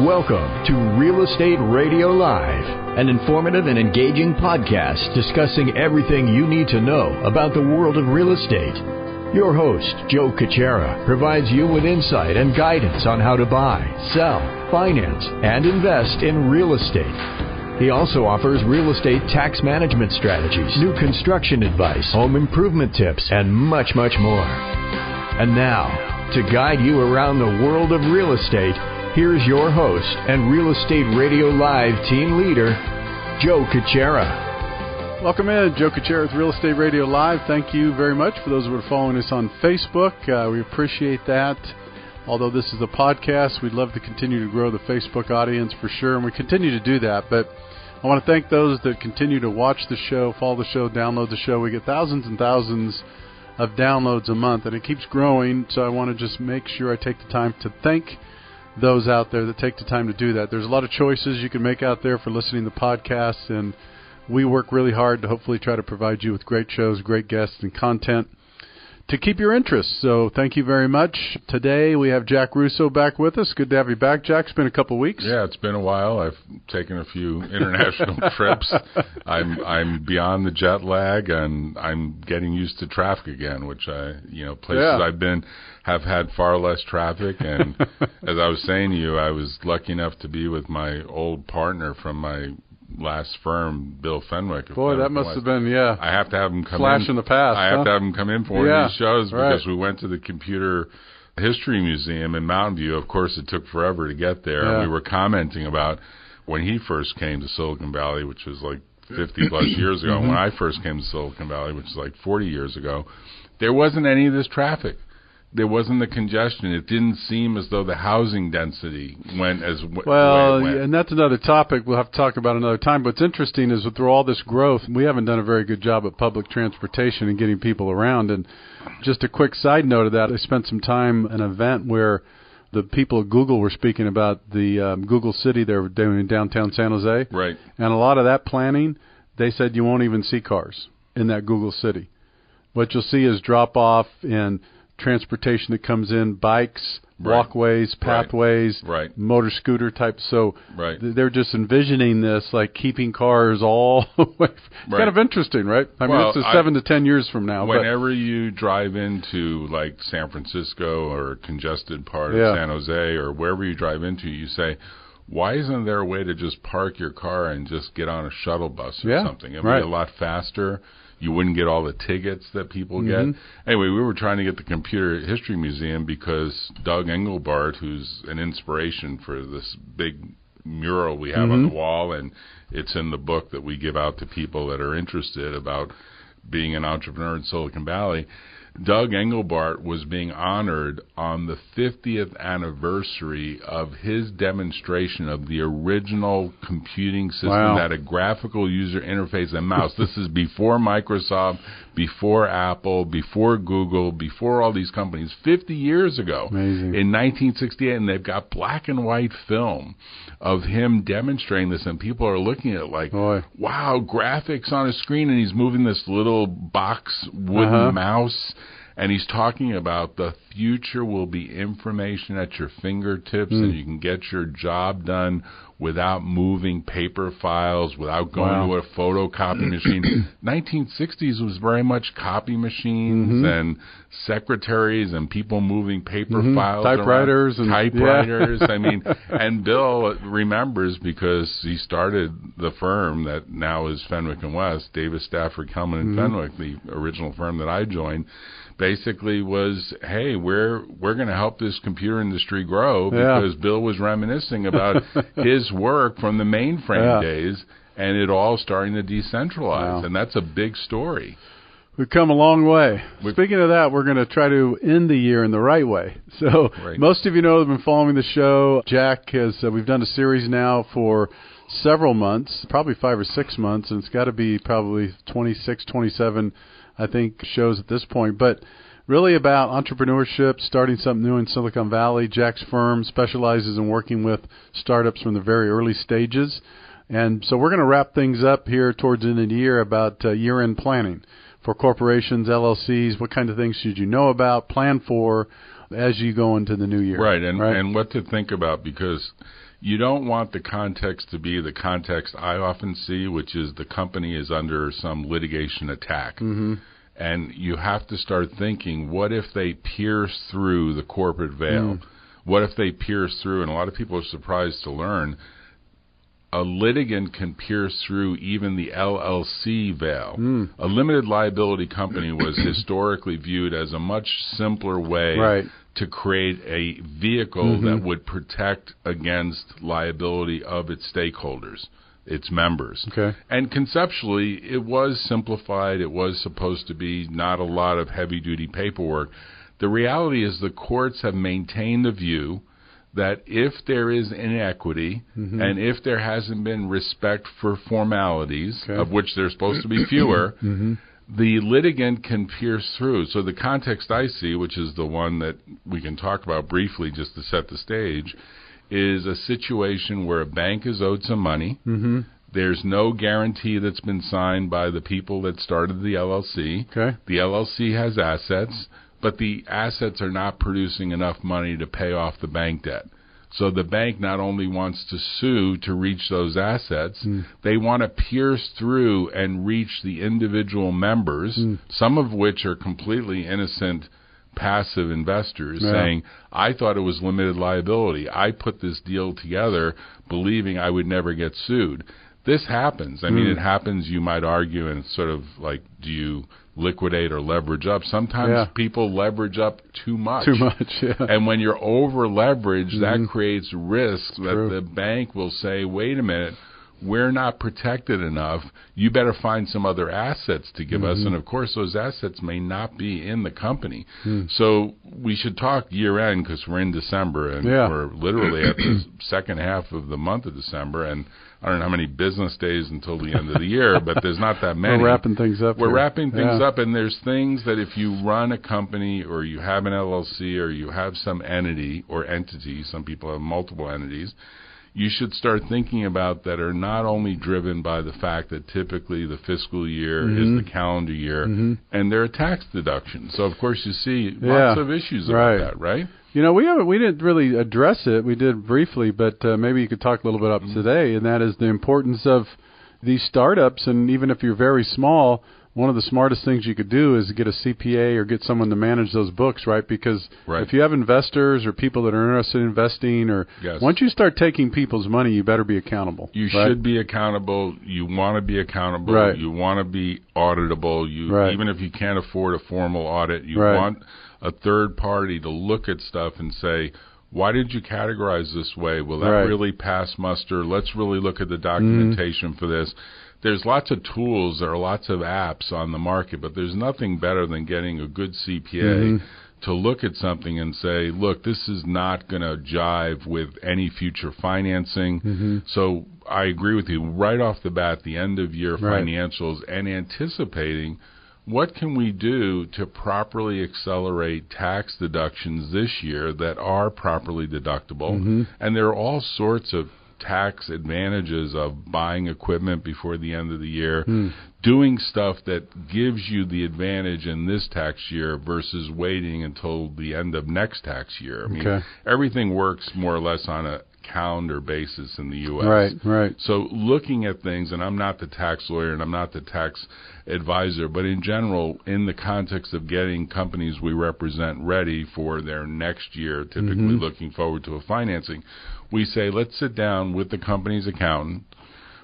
Welcome to Real Estate Radio Live, an informative and engaging podcast discussing everything you need to know about the world of real estate. Your host, Joe Caccera, provides you with insight and guidance on how to buy, sell, finance, and invest in real estate. He also offers real estate tax management strategies, new construction advice, home improvement tips, and much, much more. And now, to guide you around the world of real estate, here's your host and Real Estate Radio Live team leader, Joe Caccera. Welcome in, Joe Caccera with Real Estate Radio Live. Thank you very much for those who are following us on Facebook. We appreciate that. Although this is a podcast, we'd love to continue to grow the Facebook audience for sure, and we continue to do that. But I want to thank those that continue to watch the show, follow the show, download the show. We get thousands and thousands of downloads a month, and it keeps growing. So I want to just make sure I take the time to thank those out there that take the time to do that. There's a lot of choices you can make out there for listening to podcasts, and we work really hard to hopefully try to provide you with great shows, great guests, and content to keep your interest. So thank you very much. Today we have Jack Russo back with us. Good to have you back, Jack. It's been a couple of weeks. Yeah, it's been a while. I've taken a few international trips. I'm beyond the jet lag, and I'm getting used to traffic again, which places I've been have had far less traffic. And as I was saying to you, I was lucky enough to be with my old partner from my last firm, Bill Fenwick. Boy, that must have been, I have to have him come flash in the past. I have to have him come in for one of these shows because we went to the Computer History Museum in Mountain View. Of course, it took forever to get there. And we were commenting about when he first came to Silicon Valley, which was like 50 plus years ago. And when I first came to Silicon Valley, which is like 40 years ago, there wasn't any of this traffic. There wasn't the congestion. It didn't seem as though the housing density went as well. And that's another topic we'll have to talk about another time. But what's interesting is that through all this growth, we haven't done a very good job at public transportation and getting people around. And just a quick side note of that, I spent some time at an event where the people at Google were speaking about the Google City they were doing in downtown San Jose. Right. And a lot of that planning, they said you won't even see cars in that Google City. What you'll see is drop-off and transportation that comes in, bikes, walkways, pathways, motor scooter type. So they're just envisioning this like keeping cars all away. Kind of interesting, right? I mean, it's 7 to 10 years from now. Whenever you drive into like San Francisco or a congested part of San Jose or wherever you drive into, you say, why isn't there a way to just park your car and just get on a shuttle bus or something? It would be a lot faster. You wouldn't get all the tickets that people get. Anyway, we were trying to get the Computer History Museum because Doug Engelbart, who's an inspiration for this big mural we have on the wall, and it's in the book that we give out to people that are interested about being an entrepreneur in Silicon Valley. Doug Engelbart was being honored on the 50th anniversary of his demonstration of the original computing system that had a graphical user interface and mouse. This is before Microsoft, before Apple, before Google, before all these companies, 50 years ago. Amazing. In 1968, and they've got black and white film of him demonstrating this, and people are looking at it like, wow, graphics on a screen, and he's moving this little box wooden mouse, and he's talking about the future will be information at your fingertips, and you can get your job done without moving paper files, without going to a photocopy machine. 1960s was very much copy machines and secretaries and people moving paper files typewriters around. Typewriters. I mean, and Bill remembers because he started the firm that now is Fenwick and West, Davis, Stafford, Kelman and Fenwick, the original firm that I joined. Basically was, hey, we're going to help this computer industry grow because Bill was reminiscing about his work from the mainframe days and it all starting to decentralize. And that's a big story. We've come a long way. Speaking of that, we're going to try to end the year in the right way. So most of you know have been following the show. Jack has, we've done a series now for several months, probably 5 or 6 months, and it's got to be probably 26, 27 I think, shows at this point. But really about entrepreneurship, starting something new in Silicon Valley. Jack's firm specializes in working with startups from the very early stages. And so we're going to wrap things up here towards the end of the year about year-end planning for corporations, LLCs. What kind of things should you know about, plan for as you go into the new year? Right, and what to think about, because You don't want the context to be the context I often see, which is the company is under some litigation attack. Mm-hmm. And you have to start thinking, what if they pierce through the corporate veil? What if they pierce through, and a lot of people are surprised to learn, a litigant can pierce through even the LLC veil. A limited liability company was historically viewed as a much simpler way to create a vehicle that would protect against liability of its stakeholders, its members. Okay. And conceptually, it was simplified. It was supposed to be not a lot of heavy-duty paperwork. The reality is the courts have maintained the view that if there is inequity and if there hasn't been respect for formalities, of which there's supposed to be fewer, the litigant can pierce through. So the context I see, which is the one that we can talk about briefly just to set the stage, is a situation where a bank is owed some money. There's no guarantee that's been signed by the people that started the LLC. Okay. The LLC has assets, but the assets are not producing enough money to pay off the bank debt. So the bank not only wants to sue to reach those assets, they want to pierce through and reach the individual members, some of which are completely innocent passive investors, saying, I thought it was limited liability. I put this deal together believing I would never get sued. This happens. I mean, it happens, you might argue, and it's sort of like, do you liquidate or leverage up? Sometimes people leverage up too much. And when you're over leveraged, that creates risk that the bank will say, wait a minute, we're not protected enough. You better find some other assets to give us. And, of course, those assets may not be in the company. So we should talk year-end because we're in December, and we're literally at the second half of the month of December, and I don't know how many business days until the end of the year, but there's not that many. We're wrapping things up. We're wrapping things up, and there's things that if you run a company or you have an LLC or you have some entity or entity, some people have multiple entities, you should start thinking about that are not only driven by the fact that typically the fiscal year is the calendar year, and there are tax deductions. So, of course, you see lots of issues about that, right? You know, we didn't really address it. We did briefly, but maybe you could talk a little bit up today, and that is the importance of these startups. And even if you're very small, one of the smartest things you could do is get a CPA or get someone to manage those books, right? Because if you have investors or people that are interested in investing, or once you start taking people's money, you better be accountable. You should be accountable. You want to be accountable. You want to be auditable. Even if you can't afford a formal audit, you want a third party to look at stuff and say, why did you categorize this way? Will that really pass muster? Let's really look at the documentation for this. There's lots of tools, there are lots of apps on the market, but there's nothing better than getting a good CPA to look at something and say, look, this is not going to jive with any future financing. So I agree with you. Right off the bat, the end-of-year financials and anticipating what can we do to properly accelerate tax deductions this year that are properly deductible? And there are all sorts of tax advantages of buying equipment before the end of the year, doing stuff that gives you the advantage in this tax year versus waiting until the end of next tax year. I mean, everything works more or less on a calendar basis in the U.S. So looking at things, and I'm not the tax lawyer and I'm not the tax advisor, but in general, in the context of getting companies we represent ready for their next year, typically looking forward to a financing, we say, let's sit down with the company's accountant,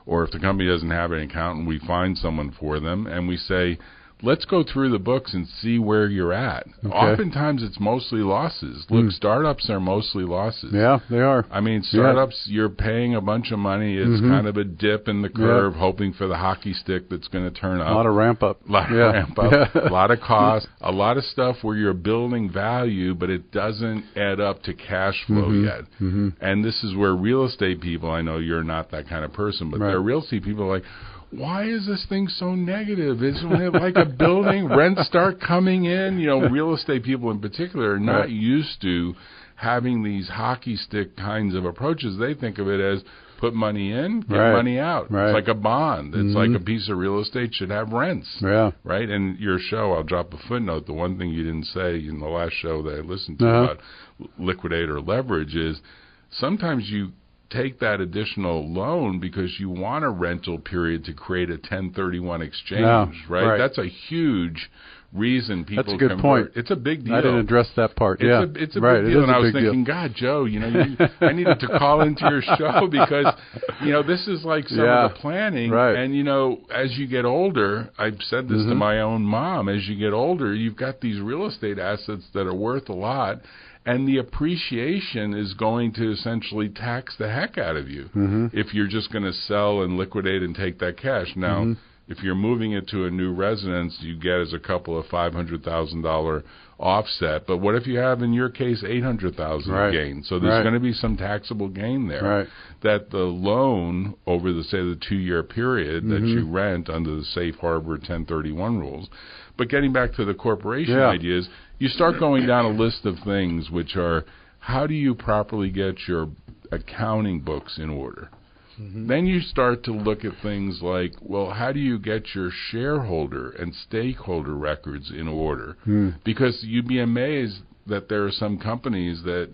or if the company doesn't have an accountant, we find someone for them, and we say, let's go through the books and see where you're at. Oftentimes, it's mostly losses. Look, startups are mostly losses. Yeah, they are. I mean, startups, you're paying a bunch of money. It's kind of a dip in the curve, hoping for the hockey stick that's going to turn up. A lot of ramp up. A lot of cost, a lot of stuff where you're building value, but it doesn't add up to cash flow yet. And this is where real estate people, I know you're not that kind of person, but there are real estate people like, why is this thing so negative? Isn't it like a building? Rents start coming in. You know, real estate people in particular are not used to having these hockey stick kinds of approaches. They think of it as put money in, get money out. It's like a bond. It's like a piece of real estate should have rents. Right? And your show, I'll drop a footnote. The one thing you didn't say in the last show that I listened to about liquidate or leverage is sometimes you take that additional loan because you want a rental period to create a 1031 exchange, right? That's a huge reason people That's a good convert. Point. It's a big deal. I didn't address that part. It's a big deal. And I was thinking, God, Joe, I needed to call into your show because, this is like some of the planning. Right. And, as you get older, I've said this to my own mom, as you get older, you've got these real estate assets that are worth a lot. And the appreciation is going to essentially tax the heck out of you if you're just going to sell and liquidate and take that cash. Now, if you're moving it to a new residence, you get as a couple of $500,000 offset. But what if you have, in your case, $800,000 gain? So there's going to be some taxable gain there that the loan over the 2-year period that you rent under the safe harbor 1031 rules. But getting back to the corporation ideas, you start going down a list of things, which are, how do you properly get your accounting books in order? Then you start to look at things like, well, how do you get your shareholder and stakeholder records in order? Because you'd be amazed that there are some companies that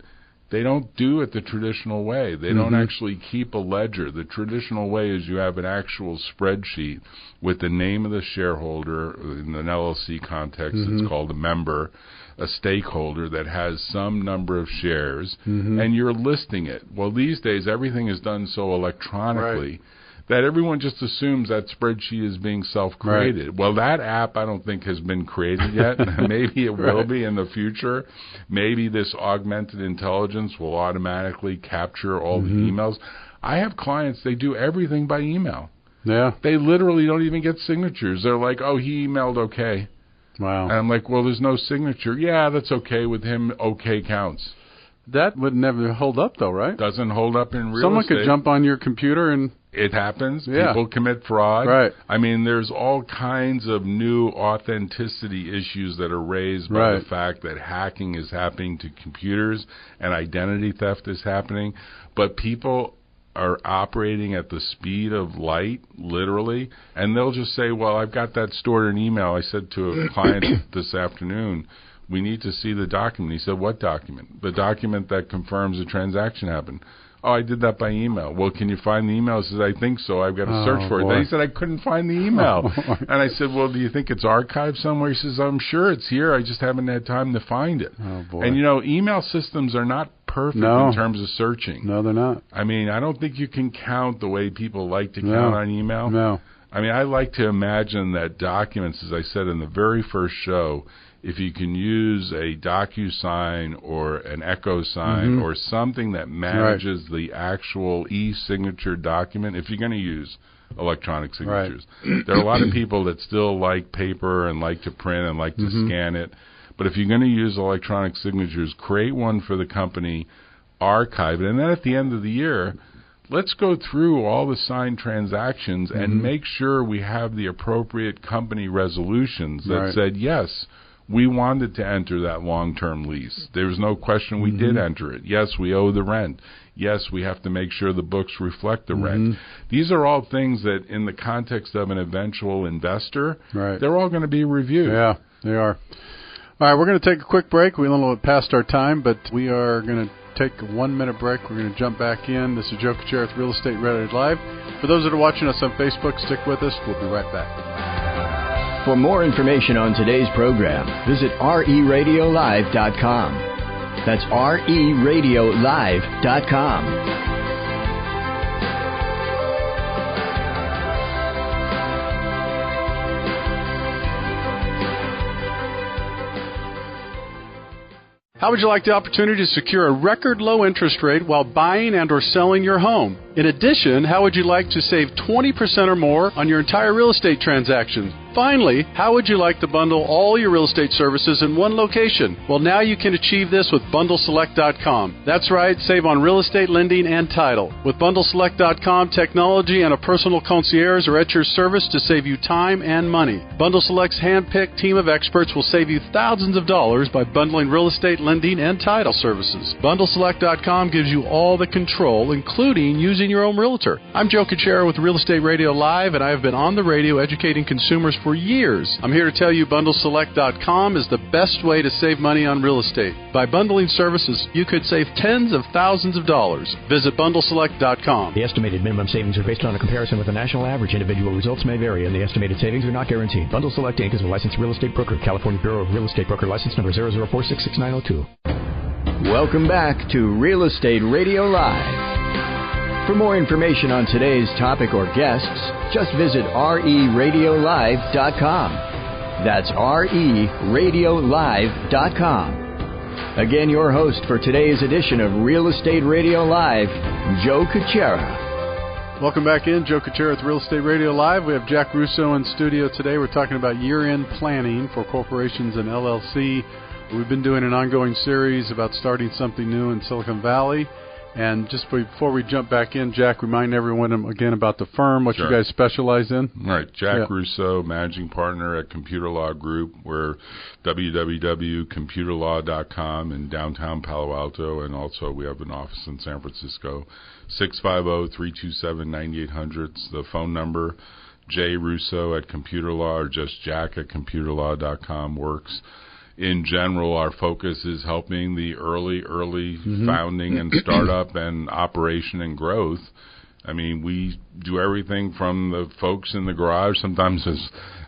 they don't do it the traditional way. They don't actually keep a ledger. The traditional way is you have an actual spreadsheet with the name of the shareholder. In an LLC context, it's called a member, a stakeholder that has some number of shares, and you're listing it. Well, these days, everything is done so electronically that everyone just assumes that spreadsheet is being self-created. Well, that app I don't think has been created yet. Maybe it will be in the future. Maybe this augmented intelligence will automatically capture all the emails. I have clients, they do everything by email. Yeah. They literally don't even get signatures. They're like, oh, he emailed okay. Wow. And I'm like, well, there's no signature. Yeah, that's okay with him. Okay counts. That would never hold up, though, right? Doesn't hold up in real estate. Someone could jump on your computer and... It happens. People commit fraud. Right. I mean, there's all kinds of new authenticity issues that are raised by the fact that hacking is happening to computers and identity theft is happening. But people are operating at the speed of light, literally, and they'll just say, well, I've got that stored in email. I said to a client this afternoon, we need to see the document. He said, what document? The document that confirms the transaction happened. Oh, I did that by email. Well, can you find the email? He says, I think so. I've got to search for it. Then he said, I couldn't find the email. And I said, well, do you think it's archived somewhere? He says, I'm sure it's here. I just haven't had time to find it. Oh, boy. And, email systems are not perfect in terms of searching. No, they're not. I mean, I don't think you can count the way people like to count on email. No. I mean, I like to imagine that documents, as I said in the very first show, if you can use a DocuSign or an EchoSign or something that manages the actual e-signature document, if you're going to use electronic signatures. There are a lot of people that still like paper and like to print and like to scan it. But if you're going to use electronic signatures, create one for the company, archive it, and then at the end of the year, let's go through all the signed transactions and make sure we have the appropriate company resolutions that said, yes, we wanted to enter that long-term lease. There was no question we did enter it. Yes, we owe the rent. Yes, we have to make sure the books reflect the rent. These are all things that, in the context of an eventual investor, they're all going to be reviewed. Yeah, they are. All right, we're going to take a quick break. We're a little bit past our time, but we are going to take a 1-minute break. We're going to jump back in. This is Joe Kuchera with Real Estate Reddit Live. For those that are watching us on Facebook, stick with us. We'll be right back. For more information on today's program, visit RERadiolive.com. That's RERadiolive.com. How would you like the opportunity to secure a record low interest rate while buying and or selling your home? In addition, how would you like to save 20% or more on your entire real estate transaction? Finally, how would you like to bundle all your real estate services in one location? Well, now you can achieve this with BundleSelect.com. That's right, save on real estate lending and title. With BundleSelect.com, technology and a personal concierge are at your service to save you time and money. BundleSelect's hand-picked team of experts will save you thousands of dollars by bundling real estate lending and title services. BundleSelect.com gives you all the control, including using your own realtor. I'm Joe Kuchera with Real Estate Radio Live, and I have been on the radio educating consumers for years. I'm here to tell you BundleSelect.com is the best way to save money on real estate. By bundling services, you could save tens of thousands of dollars. Visit BundleSelect.com. The estimated minimum savings are based on a comparison with the national average. Individual results may vary, and the estimated savings are not guaranteed. Bundle Select Inc. is a licensed real estate broker. California Bureau of Real Estate Broker license number 004666902. Welcome back to Real Estate Radio Live. For more information on today's topic or guests, just visit RERadiolive.com. That's RERadiolive.com. Again, your host for today's edition of Real Estate Radio Live, Joe Kuchera. Welcome back in. Joe Kuchera with Real Estate Radio Live. We have Jack Russo in studio today. We're talking about year-end planning for corporations and LLC. We've been doing an ongoing series about starting something new in Silicon Valley. And just before we jump back in, Jack, remind everyone again about the firm, what you guys specialize in. All right. Jack Russo, managing partner at Computer Law Group. We're www.computerlaw.com in downtown Palo Alto, and also we have an office in San Francisco. 650-327-9800 is the phone number. J. Russo at Computer Law, or just Jack at computerlaw.com works. In general, our focus is helping the early founding and startup and operation and growth. I mean, we do everything from the folks in the garage, sometimes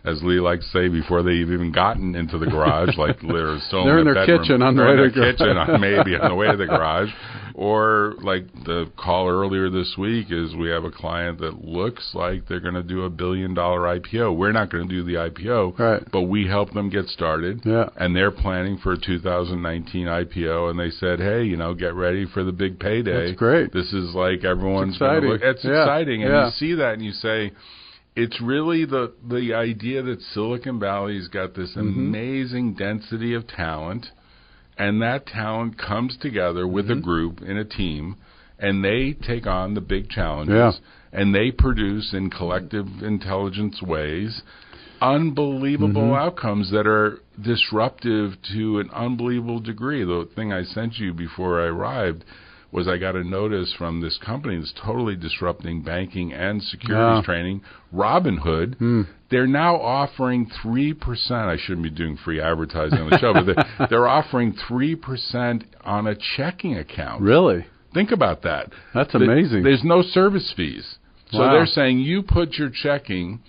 as Lee likes to say, before they've even gotten into the garage, like they're still they're in their bedroom, kitchen on the way to the garage. maybe on the way to the garage. Or like the call earlier this week is we have a client that looks like they're going to do $1 billion IPO. We're not going to do the IPO, but we help them get started. And they're planning for a 2019 IPO. And they said, hey, get ready for the big payday. That's great. This is like everyone's going to look. It's exciting. And you see that and you say, it's really the idea that Silicon Valley's got this amazing density of talent. And that talent comes together with a group in a team, and they take on the big challenges, and they produce in collective intelligence ways unbelievable outcomes that are disruptive to an unbelievable degree. The thing I sent you before I arrived was I got a notice from this company that's totally disrupting banking and securities trading, Robinhood. They're now offering 3%. I shouldn't be doing free advertising on the show, but they're offering 3% on a checking account. Really? Think about that. That's amazing. There's no service fees. So they're saying you put your checking.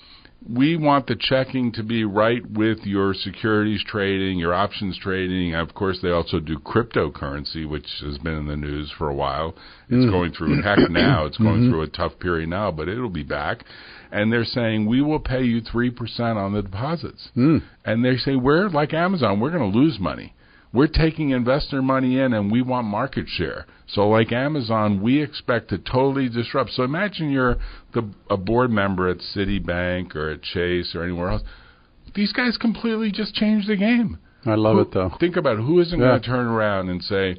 We want the checking to be right with your securities trading, your options trading. Of course, they also do cryptocurrency, which has been in the news for a while. It's going through, heck now, it's going through a tough period now, but it'll be back. And they're saying, we will pay you 3% on the deposits. And they say, we're like Amazon, we're going to lose money. We're taking investor money in, and we want market share. So like Amazon, we expect to totally disrupt. So imagine you're a board member at Citibank or at Chase or anywhere else. These guys completely just changed the game. I love it, though. Think about it. Who isn't going to turn around and say,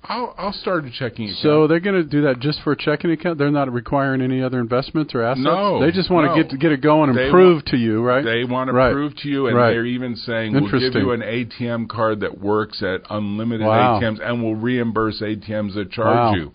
I'll start a checking account. So they're going to do that just for a checking account? They're not requiring any other investments or assets? No. They just want to get it going and prove to you, right? They want to prove to you, and they're even saying, we'll give you an ATM card that works at unlimited ATMs, and we'll reimburse ATMs that charge you.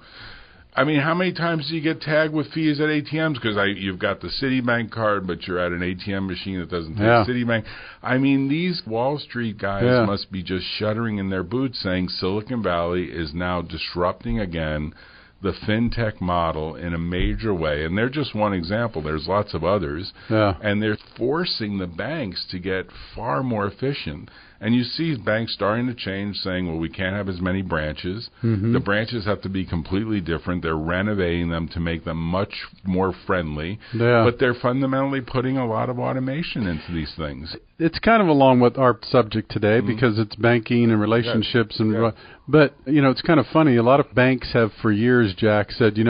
I mean, how many times do you get tagged with fees at ATMs? Because you've got the Citibank card, but you're at an ATM machine that doesn't take Citibank. I mean, these Wall Street guys must be just shuddering in their boots saying Silicon Valley is now disrupting again the fintech model in a major way. And they're just one example. There's lots of others. And they're forcing the banks to get far more efficient. And you see banks starting to change, saying, well, we can't have as many branches. The branches have to be completely different. They're renovating them to make them much more friendly. But they're fundamentally putting a lot of automation into these things. It's kind of along with our subject today because it's banking and relationships. But, it's kind of funny. A lot of banks have for years, Jack, said, you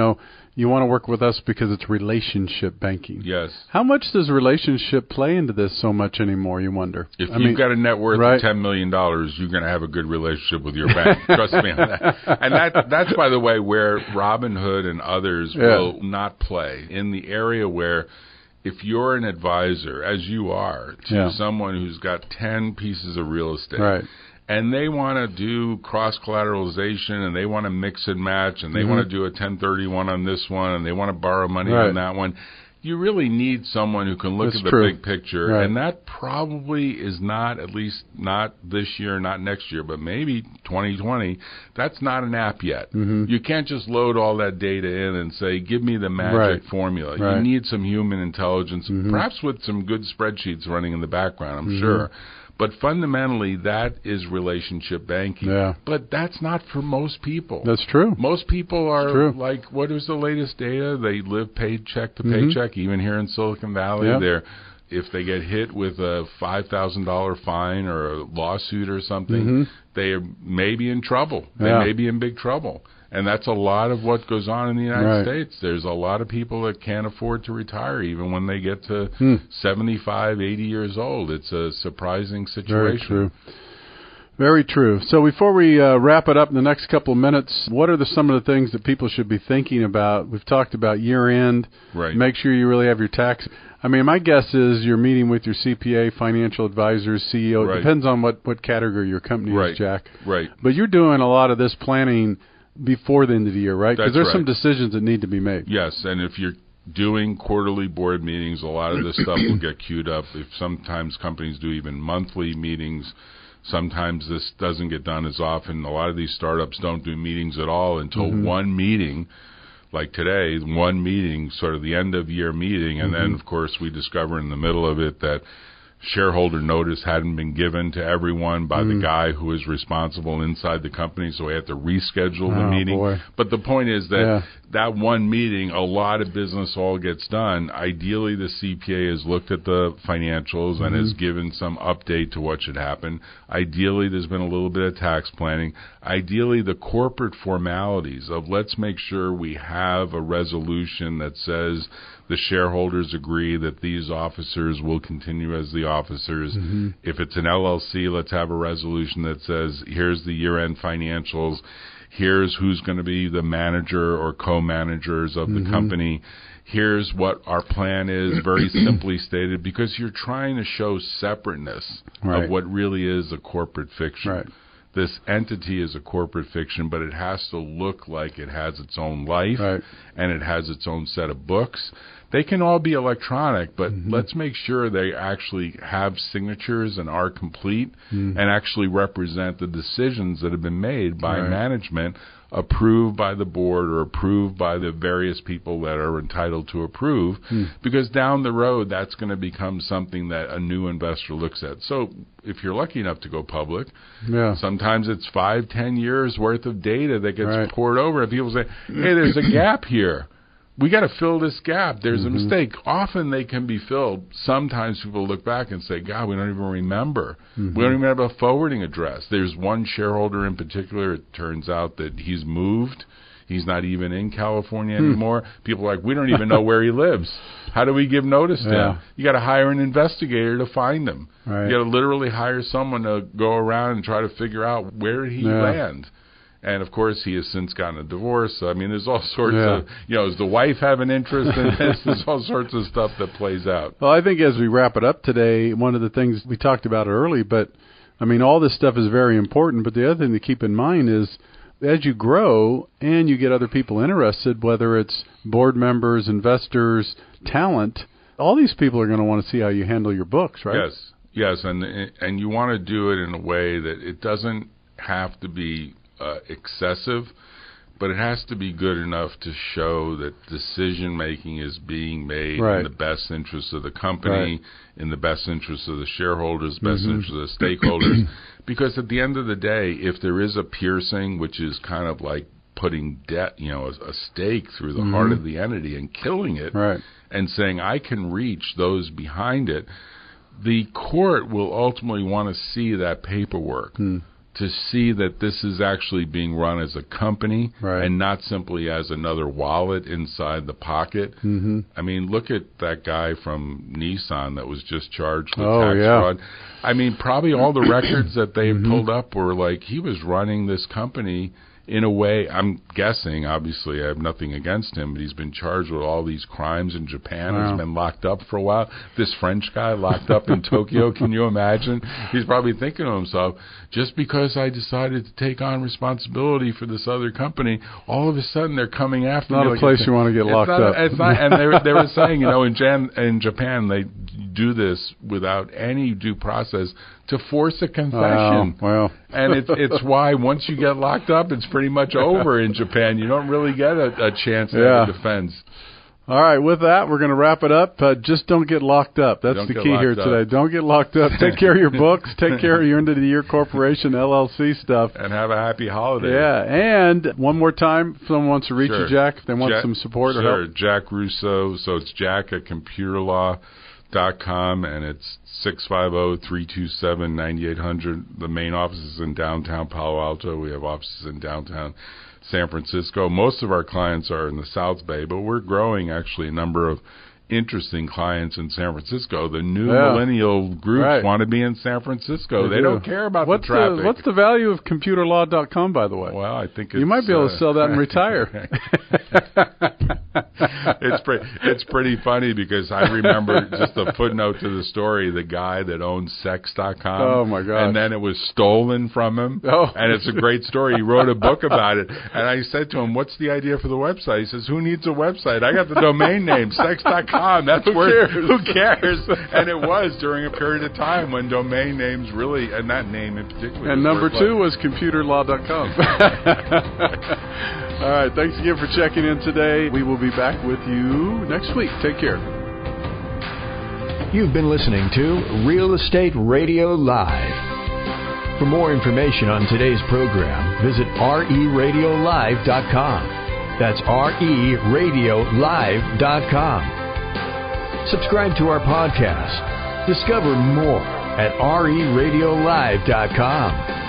want to work with us because it's relationship banking. Yes. How much does relationship play into this so much anymore, you wonder? If you've got a net worth of $10 million, you're going to have a good relationship with your bank. Trust me on that. And that's, by the way, where Robinhood and others will not play. In the area where if you're an advisor, as you are, to someone who's got 10 pieces of real estate, and they want to do cross-collateralization, and they want to mix and match, and they want to do a 1031 on this one, and they want to borrow money on that one, you really need someone who can look That's at the true. big picture, Right. and that probably is not, at least not this year, not next year, but maybe 2020. That's not an app yet. Mm-hmm. You can't just load all that data in and say, give me the magic Right. formula. Right. You need some human intelligence, Mm-hmm. perhaps with some good spreadsheets running in the background, I'm Mm-hmm. sure. But fundamentally, that is relationship banking. Yeah. But that's not for most people. That's true. Most people are true. like, what is the latest data? They live paycheck to Mm-hmm. paycheck. Even here in Silicon Valley, Yep. if they get hit with a $5,000 fine or a lawsuit or something, Mm-hmm. they may be in trouble. They Yeah. may be in big trouble. And that's a lot of what goes on in the United Right. States. There's a lot of people that can't afford to retire even when they get to 75, 80 years old. It's a surprising Very situation. true. Very true. So before we wrap it up in the next couple of minutes, what are some of the things that people should be thinking about? We've talked about year-end. Right. Make sure you really have your tax. I mean, my guess is you're meeting with your CPA, financial advisors, CEO. Right. It depends on what category your company Right. is, Jack. Right. But you're doing a lot of this planning before the end of the year, right? Because That's there's some right. decisions that need to be made. Yes, and if you're doing quarterly board meetings, a lot of this stuff will get queued up. If sometimes companies do even monthly meetings, sometimes this doesn't get done as often. A lot of these startups don't do meetings at all until one meeting, like today, one meeting, sort of the end of year meeting, and then of course we discover in the middle of it that shareholder notice hadn't been given to everyone by the guy who is responsible inside the company, so we have to reschedule the meeting. Boy. But the point is that that one meeting, a lot of business all gets done. Ideally, the CPA has looked at the financials and has given some update to what should happen. Ideally, there's been a little bit of tax planning. Ideally, the corporate formalities of let's make sure we have a resolution that says the shareholders agree that these officers will continue as the officers. If it's an LLC, let's have a resolution that says, here's the year-end financials, here's who's going to be the manager or co-managers of the company, here's what our plan is, very simply stated, because you're trying to show separateness of what really is a corporate fiction. Right. This entity is a corporate fiction, but it has to look like it has its own life and it has its own set of books. They can all be electronic, but let's make sure they actually have signatures and are complete and actually represent the decisions that have been made by management, approved by the board or approved by the various people that are entitled to approve, because down the road that's going to become something that a new investor looks at. So if you're lucky enough to go public, sometimes it's 5-10 years worth of data that gets poured over, and people say, hey, there's a gap here. We got to fill this gap. There's a mistake. Often they can be filled. Sometimes people look back and say, God, we don't even remember. We don't even have a forwarding address. There's one shareholder in particular. It turns out that he's moved. He's not even in California anymore. People are like, we don't even know where he lives. How do we give notice to him? You got to hire an investigator to find him. You got to literally hire someone to go around and try to figure out where did he land. And, of course, he has since gotten a divorce. I mean, there's all sorts of, does the wife have an interest in this? There's all sorts of stuff that plays out. Well, I think as we wrap it up today, one of the things we talked about early, but, I mean, all this stuff is very important. But the other thing to keep in mind is as you grow and you get other people interested, whether it's board members, investors, talent, all these people are going to want to see how you handle your books, right? Yes, and you want to do it in a way that it doesn't have to be excessive, but it has to be good enough to show that decision making is being made in the best interest of the company, in the best interest of the shareholders, best interest of the stakeholders. Because at the end of the day, if there is a piercing, which is kind of like putting a stake through the heart of the entity and killing it, and saying I can reach those behind it, the court will ultimately want to see that paperwork. To see that this is actually being run as a company and not simply as another wallet inside the pocket. I mean, look at that guy from Nissan that was just charged with tax fraud. I mean, probably all the records that they pulled up were like he was running this company in a way, I'm guessing, obviously I have nothing against him, but he's been charged with all these crimes in Japan. Wow. He's been locked up for a while. This French guy locked up in Tokyo, can you imagine? He's probably thinking to himself, just because I decided to take on responsibility for this other company, all of a sudden they're coming after me. Not a place you want to get locked up. It's not, and they were saying, in Japan they do this without any due process to force a confession. Wow. And it's why once you get locked up, it's pretty much over in Japan. You don't really get a chance to have a defense. All right, with that, we're going to wrap it up. Just don't get locked up. That's the key here today. Don't get locked up. Take care of your books. Take care of your end-of-the-year corporation, LLC stuff. And have a happy holiday. Yeah, and one more time, if someone wants to reach you, Jack, if they want some support or help. Jack Russo. So it's Jack at computerlaw.com, and it's 650-327-9800. The main office is in downtown Palo Alto. We have offices in downtown San Francisco. Most of our clients are in the South Bay, but we're growing actually a number of interesting clients in San Francisco. The new millennial groups want to be in San Francisco. They don't care about the traffic. What's the value of computerlaw.com, by the way? Well, I think you might be able to sell that and retire. It's pretty funny because I remember just a footnote to the story, the guy that owns sex.com. Oh, my God. And then it was stolen from him. Oh. And it's a great story. He wrote a book about it. And I said to him, what's the idea for the website? He says, who needs a website? I got the domain name, sex.com. That's who cares? And it was during a period of time when domain names really, and that name in particular. And number 2 was computerlaw.com. All right, thanks again for checking in today. We will be back with you next week. Take care. You've been listening to Real Estate Radio Live. For more information on today's program, visit RERadiolive.com. That's RERadiolive.com. Subscribe to our podcast. Discover more at RERadiolive.com.